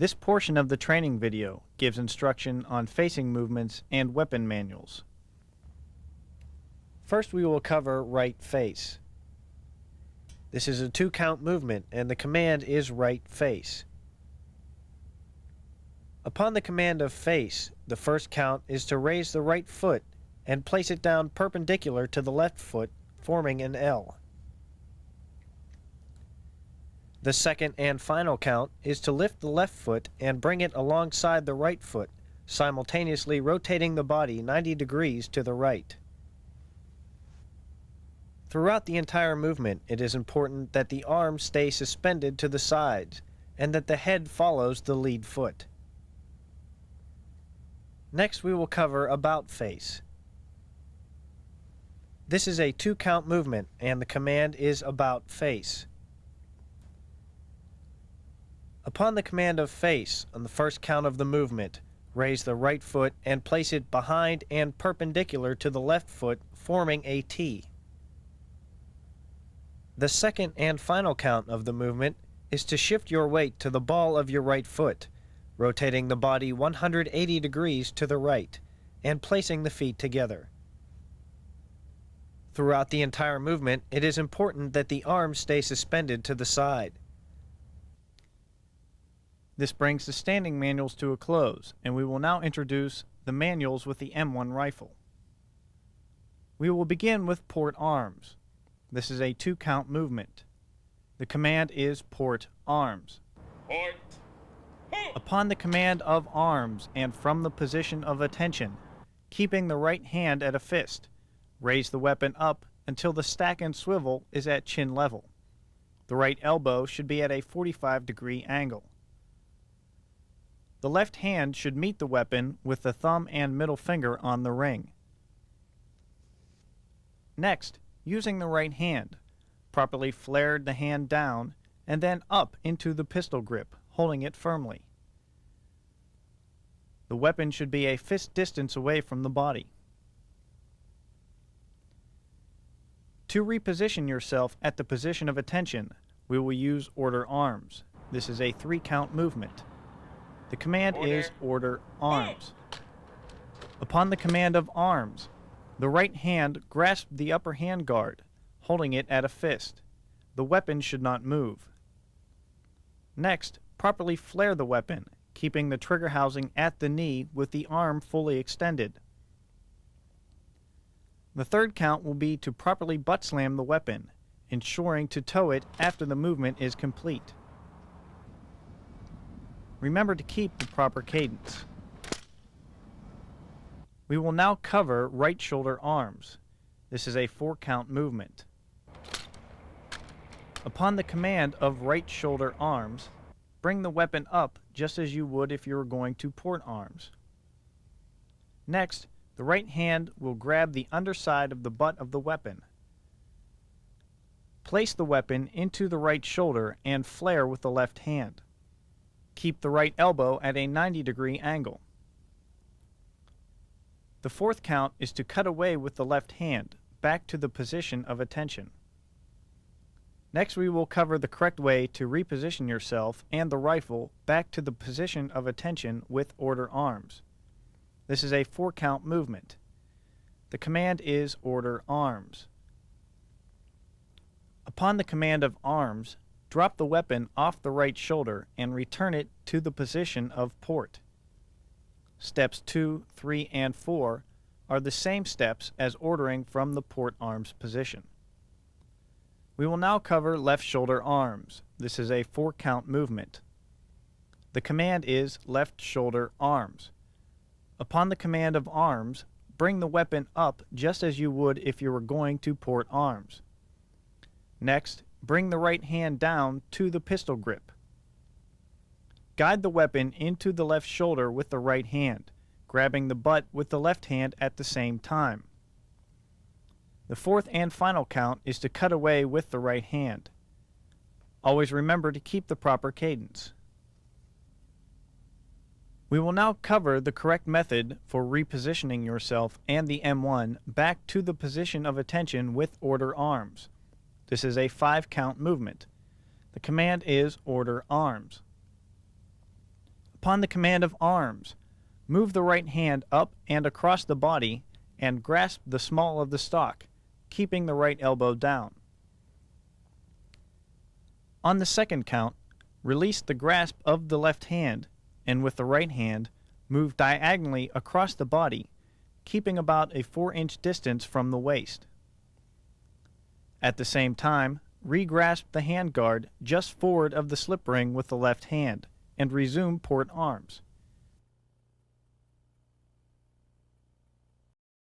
This portion of the training video gives instruction on facing movements and weapon manuals. First, we will cover right face. This is a 2-count movement, and the command is right face. Upon the command of face, the first count is to raise the right foot and place it down perpendicular to the left foot, forming an L. The second and final count is to lift the left foot and bring it alongside the right foot, simultaneously rotating the body 90 degrees to the right. Throughout the entire movement, it is important that the arms stay suspended to the sides and that the head follows the lead foot. Next, we will cover about face. This is a 2-count movement, and the command is about face. Upon the command of face, on the first count of the movement, raise the right foot and place it behind and perpendicular to the left foot, forming a T. The second and final count of the movement is to shift your weight to the ball of your right foot, rotating the body 180 degrees to the right, and placing the feet together. Throughout the entire movement, it is important that the arms stay suspended to the side. This brings the standing manuals to a close, and we will now introduce the manuals with the M1 rifle. We will begin with port arms. This is a 2-count movement. The command is port arms. Port. Upon the command of arms and from the position of attention, keeping the right hand at a fist, raise the weapon up until the stack and swivel is at chin level. The right elbow should be at a 45-degree angle. The left hand should meet the weapon with the thumb and middle finger on the ring. Next, using the right hand, properly flare the hand down and then up into the pistol grip, holding it firmly. The weapon should be a fist distance away from the body. To reposition yourself at the position of attention, we will use order arms. This is a 3-count movement. The command is order arms. Upon the command of arms, the right hand grasps the upper hand guard, holding it at a fist. The weapon should not move. Next, properly flare the weapon, keeping the trigger housing at the knee with the arm fully extended. The third count will be to properly butt slam the weapon, ensuring to tow it after the movement is complete. Remember to keep the proper cadence. We will now cover right shoulder arms. This is a 4-count movement. Upon the command of right shoulder arms, bring the weapon up just as you would if you were going to port arms. Next, the right hand will grab the underside of the butt of the weapon. Place the weapon into the right shoulder and flare with the left hand. Keep the right elbow at a 90-degree angle. The fourth count is to cut away with the left hand, back to the position of attention. Next, we will cover the correct way to reposition yourself and the rifle back to the position of attention with order arms. This is a 4-count movement. The command is order arms. Upon the command of arms, drop the weapon off the right shoulder and return it to the position of port. Steps 2, 3, and 4 are the same steps as ordering from the port arms position. We will now cover left shoulder arms. This is a 4-count movement. The command is left shoulder arms. Upon the command of arms, bring the weapon up just as you would if you were going to port arms. Next, bring the right hand down to the pistol grip. Guide the weapon into the left shoulder with the right hand, grabbing the butt with the left hand at the same time. The fourth and final count is to cut away with the right hand. Always remember to keep the proper cadence. We will now cover the correct method for repositioning yourself and the M1 back to the position of attention with order arms. This is a 5-count movement. The command is order arms. Upon the command of arms, move the right hand up and across the body and grasp the small of the stock, keeping the right elbow down. On the second count, release the grasp of the left hand and with the right hand, move diagonally across the body, keeping about a 4-inch distance from the waist. At the same time, re-grasp the handguard just forward of the slip ring with the left hand and resume port arms.